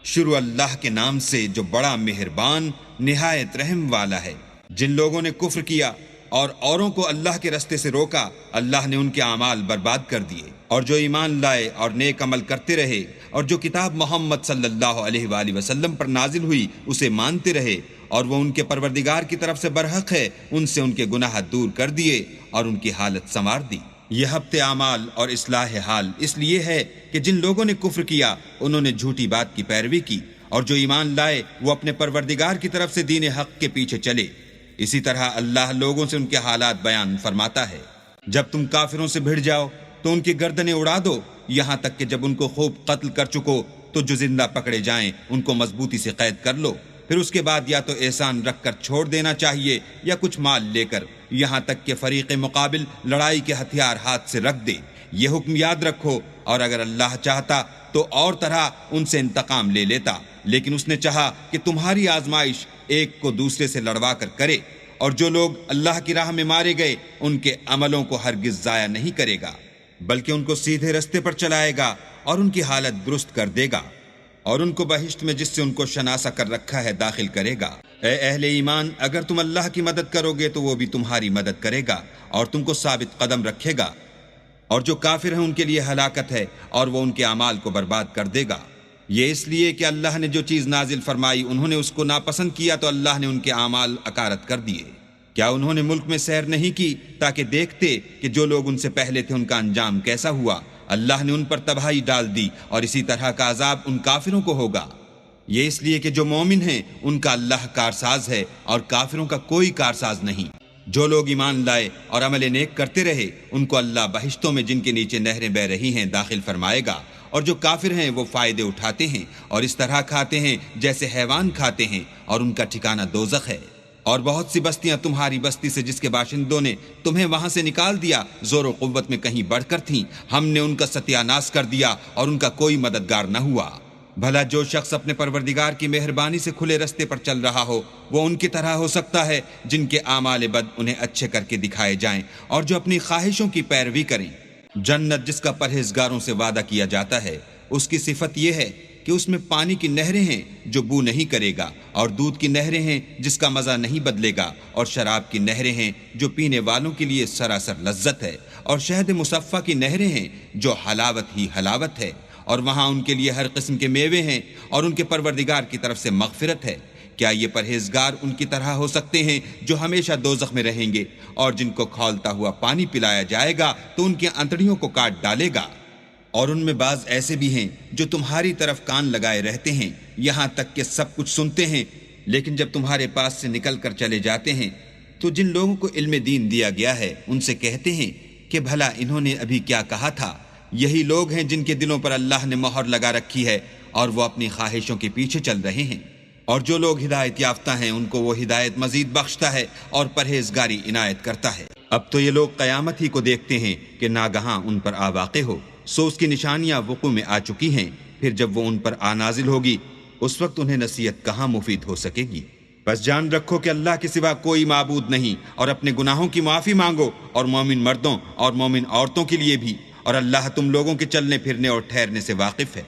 شروع اللہ کے نام سے جو بڑا مہربان نہایت رحم والا ہے۔ جن لوگوں نے کفر کیا اور اوروں کو اللہ کے رستے سے روکا، اللہ نے ان کے اعمال برباد کر دیے، اور جو ایمان لائے اور نیک عمل کرتے رہے اور جو کتاب محمد صلی اللہ علیہ وآلہ وسلم پر نازل ہوئی اسے مانتے رہے اور وہ ان کے پروردگار کی طرف سے برحق ہے، ان سے ان کے گناہ دور کر دیے اور ان کی حالت سنوار دی۔ یہ ہفتے اعمال اور اصلاح حال اس لیے ہے کہ جن لوگوں نے کفر کیا انہوں نے جھوٹی بات کی پیروی کی، اور جو ایمان لائے وہ اپنے پروردگار کی طرف سے دین حق کے پیچھے چلے۔ اسی طرح اللہ لوگوں سے ان کے حالات بیان فرماتا ہے۔ جب تم کافروں سے بھڑ جاؤ تو ان کی گردنیں اڑا دو، یہاں تک کہ جب ان کو خوب قتل کر چکو تو جو زندہ پکڑے جائیں ان کو مضبوطی سے قید کر لو، پھر اس کے بعد یا تو احسان رکھ کر چھوڑ دینا چاہیے یا کچھ مال لے کر، یہاں تک کہ فریق مقابل لڑائی کے ہتھیار ہاتھ سے رکھ دے۔ یہ حکم یاد رکھو، اور اگر اللہ چاہتا تو اور طرح ان سے انتقام لے لیتا، لیکن اس نے چاہا کہ تمہاری آزمائش ایک کو دوسرے سے لڑوا کر کرے، اور جو لوگ اللہ کی راہ میں مارے گئے ان کے عملوں کو ہرگز ضائع نہیں کرے گا، بلکہ ان کو سیدھے رستے پر چلائے گا اور ان کی حالت درست کر دے گا، اور ان کو بہشت میں جس سے ان کو شناسا کر رکھا ہے داخل کرے گا۔ اے اہل ایمان، اگر تم اللہ کی مدد کرو گے تو وہ بھی تمہاری مدد کرے گا اور تم کو ثابت قدم رکھے گا، اور جو کافر ہیں ان کے لیے ہلاکت ہے اور وہ ان کے اعمال کو برباد کر دے گا۔ یہ اس لیے کہ اللہ نے جو چیز نازل فرمائی انہوں نے اس کو ناپسند کیا تو اللہ نے ان کے اعمال اکارت کر دیے۔ کیا انہوں نے ملک میں سیر نہیں کی تاکہ دیکھتے کہ جو لوگ ان سے پہلے تھے ان کا انجام کیسا ہوا؟ اللہ نے ان پر تباہی ڈال دی، اور اسی طرح کا عذاب ان کافروں کو ہوگا۔ یہ اس لیے کہ جو مومن ہیں ان کا اللہ کارساز ہے اور کافروں کا کوئی کارساز نہیں۔ جو لوگ ایمان لائے اور عمل نیک کرتے رہے ان کو اللہ بہشتوں میں جن کے نیچے نہریں بہہ رہی ہیں داخل فرمائے گا، اور جو کافر ہیں وہ فائدے اٹھاتے ہیں اور اس طرح کھاتے ہیں جیسے حیوان کھاتے ہیں، اور ان کا ٹھکانہ دوزخ ہے۔ اور بہت سی بستیاں تمہاری بستی سے جس کے باشندوں نے تمہیں وہاں سے نکال دیا زور و قوت میں کہیں بڑھ کر تھیں، ہم نے ان کا ستیہ ناش کر دیا اور ان کا کوئی مددگار نہ ہوا۔ بھلا جو شخص اپنے پروردگار کی مہربانی سے کھلے رستے پر چل رہا ہو وہ ان کی طرح ہو سکتا ہے جن کے اعمال بد انہیں اچھے کر کے دکھائے جائیں اور جو اپنی خواہشوں کی پیروی کریں۔ جنت جس کا پرہیزگاروں سے وعدہ کیا جاتا ہے اس کی صفت یہ ہے کہ اس میں پانی کی نہریں ہیں جو بو نہیں کرے گا، اور دودھ کی نہریں ہیں جس کا مزہ نہیں بدلے گا، اور شراب کی نہریں ہیں جو پینے والوں کے لیے سراسر لذت ہے، اور شہد مصفہ کی نہریں ہیں جو حلاوت ہی حلاوت ہے، اور وہاں ان کے لیے ہر قسم کے میوے ہیں اور ان کے پروردگار کی طرف سے مغفرت ہے۔ کیا یہ پرہیزگار ان کی طرح ہو سکتے ہیں جو ہمیشہ دوزخ میں رہیں گے اور جن کو کھولتا ہوا پانی پلایا جائے گا تو ان کی انتڑیوں کو کاٹ ڈالے گا؟ اور ان میں بعض ایسے بھی ہیں جو تمہاری طرف کان لگائے رہتے ہیں یہاں تک کہ سب کچھ سنتے ہیں، لیکن جب تمہارے پاس سے نکل کر چلے جاتے ہیں تو جن لوگوں کو علم دین دیا گیا ہے ان سے کہتے ہیں کہ بھلا انہوں نے ابھی کیا کہا تھا؟ یہی لوگ ہیں جن کے دلوں پر اللہ نے مہر لگا رکھی ہے اور وہ اپنی خواہشوں کے پیچھے چل رہے ہیں، اور جو لوگ ہدایت یافتہ ہیں ان کو وہ ہدایت مزید بخشتا ہے اور پرہیزگاری عنایت کرتا ہے۔ اب تو یہ لوگ قیامت ہی کو دیکھتے ہیں کہ ناگہاں ان پر آ واقع ہو، سو اس کی نشانیاں وقوع میں آ چکی ہیں، پھر جب وہ ان پر آ نازل ہوگی اس وقت انہیں نصیحت کہاں مفید ہو سکے گی۔ بس جان رکھو کہ اللہ کے سوا کوئی معبود نہیں، اور اپنے گناہوں کی معافی مانگو، اور مومن مردوں اور مومن عورتوں کے لیے بھی، اور اللہ تم لوگوں کے چلنے پھرنے اور ٹھہرنے سے واقف ہے۔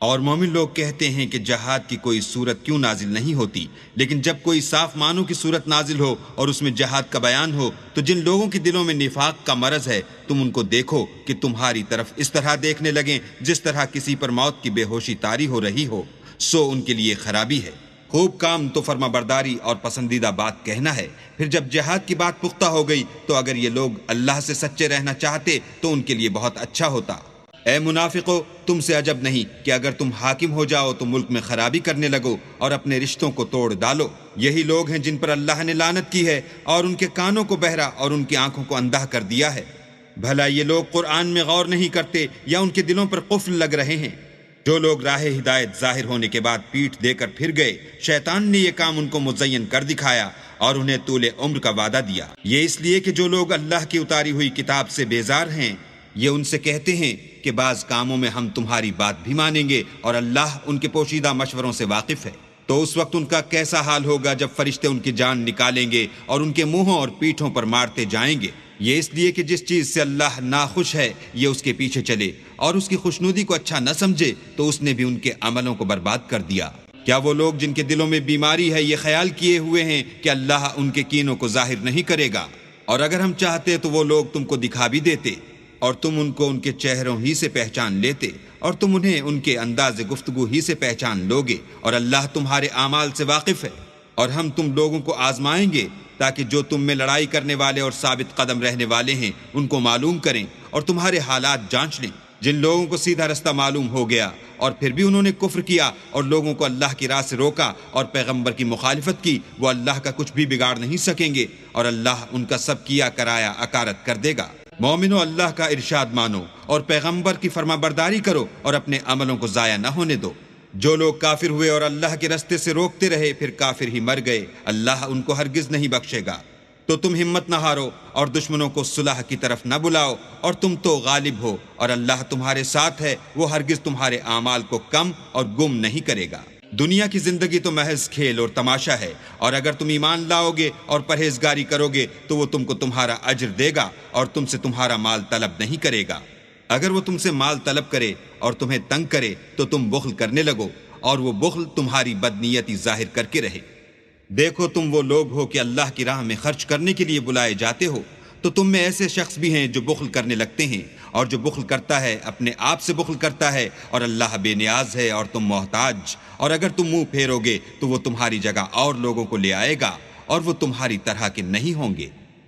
اور مومن لوگ کہتے ہیں کہ جہاد کی کوئی صورت کیوں نازل نہیں ہوتی، لیکن جب کوئی صاف معنوں کی صورت نازل ہو اور اس میں جہاد کا بیان ہو تو جن لوگوں کے دلوں میں نفاق کا مرض ہے تم ان کو دیکھو کہ تمہاری طرف اس طرح دیکھنے لگیں جس طرح کسی پر موت کی بے ہوشی طاری ہو رہی ہو، سو ان کے لیے خرابی ہے۔ خوب کام تو فرما برداری اور پسندیدہ بات کہنا ہے، پھر جب جہاد کی بات پختہ ہو گئی تو اگر یہ لوگ اللہ سے سچے رہنا چاہتے تو ان کے لیے بہت اچھا ہوتا۔ اے منافقو، تم سے عجب نہیں کہ اگر تم حاکم ہو جاؤ تو ملک میں خرابی کرنے لگو اور اپنے رشتوں کو توڑ ڈالو۔ یہی لوگ ہیں جن پر اللہ نے لعنت کی ہے اور ان کے کانوں کو بہرا اور ان کی آنکھوں کو اندھا کر دیا ہے۔ بھلا یہ لوگ قرآن میں غور نہیں کرتے یا ان کے دلوں پر قفل لگ رہے ہیں؟ جو لوگ راہ ہدایت ظاہر ہونے کے بعد پیٹھ دے کر پھر گئے، شیطان نے یہ کام ان کو مزین کر دکھایا اور انہیں طول عمر کا وعدہ دیا۔ یہ اس لیے کہ جو لوگ اللہ کی اتاری ہوئی کتاب سے بیزار ہیں یہ ان سے کہتے ہیں کہ بعض کاموں میں ہم تمہاری بات بھی مانیں گے اور اللہ ان کے پوشیدہ مشوروں سے واقف ہے۔ تو اس وقت ان کا کیسا حال ہوگا جب فرشتے ان کی جان نکالیں گے اور ان کے منہوں اور پیٹھوں پر مارتے جائیں گے، یہ اس لیے کہ جس چیز سے اللہ ناخوش ہے یہ اس کے پیچھے چلے اور اس کی خوشنودی کو اچھا نہ سمجھے تو اس نے بھی ان کے عملوں کو برباد کر دیا۔ کیا وہ لوگ جن کے دلوں میں بیماری ہے یہ خیال کیے ہوئے ہیں کہ اللہ ان کے کینوں کو ظاہر نہیں کرے گا؟ اور اگر ہم چاہتے تو وہ لوگ تم کو دکھا بھی دیتے اور تم ان کو ان کے چہروں ہی سے پہچان لیتے اور تم انہیں ان کے انداز گفتگو ہی سے پہچان لوگے، اور اللہ تمہارے اعمال سے واقف ہے۔ اور ہم تم لوگوں کو آزمائیں گے تاکہ جو تم میں لڑائی کرنے والے اور ثابت قدم رہنے والے ہیں ان کو معلوم کریں اور تمہارے حالات جانچ لیں۔ جن لوگوں کو سیدھا رستہ معلوم ہو گیا اور پھر بھی انہوں نے کفر کیا اور لوگوں کو اللہ کی راہ سے روکا اور پیغمبر کی مخالفت کی، وہ اللہ کا کچھ بھی بگاڑ نہیں سکیں گے اور اللہ ان کا سب کیا کرایا اکارت کر دے گا۔ مومنو، اللہ کا ارشاد مانو اور پیغمبر کی فرما برداری کرو اور اپنے عملوں کو ضائع نہ ہونے دو۔ جو لوگ کافر ہوئے اور اللہ کے رستے سے روکتے رہے پھر کافر ہی مر گئے، اللہ ان کو ہرگز نہیں بخشے گا۔ تو تم ہمت نہ ہارو اور دشمنوں کو صلح کی طرف نہ بلاؤ، اور تم تو غالب ہو اور اللہ تمہارے ساتھ ہے، وہ ہرگز تمہارے اعمال کو کم اور گم نہیں کرے گا۔ دنیا کی زندگی تو محض کھیل اور تماشا ہے، اور اگر تم ایمان لاؤ گے اور پرہیزگاری کرو گے تو وہ تم کو تمہارا اجر دے گا اور تم سے تمہارا مال طلب نہیں کرے گا۔ اگر وہ تم سے مال طلب کرے اور تمہیں تنگ کرے تو تم بخل کرنے لگو، اور وہ بخل تمہاری بدنیتی ظاہر کر کے رہے۔ دیکھو تم وہ لوگ ہو کہ اللہ کی راہ میں خرچ کرنے کے لیے بلائے جاتے ہو، تو تم میں ایسے شخص بھی ہیں جو بخل کرنے لگتے ہیں، اور جو بخل کرتا ہے اپنے آپ سے بخل کرتا ہے، اور اللہ بے نیاز ہے اور تم محتاج۔ اور اگر تم منہ پھیرو گے تو وہ تمہاری جگہ اور لوگوں کو لے آئے گا، اور وہ تمہاری طرح کے نہیں ہوں گے۔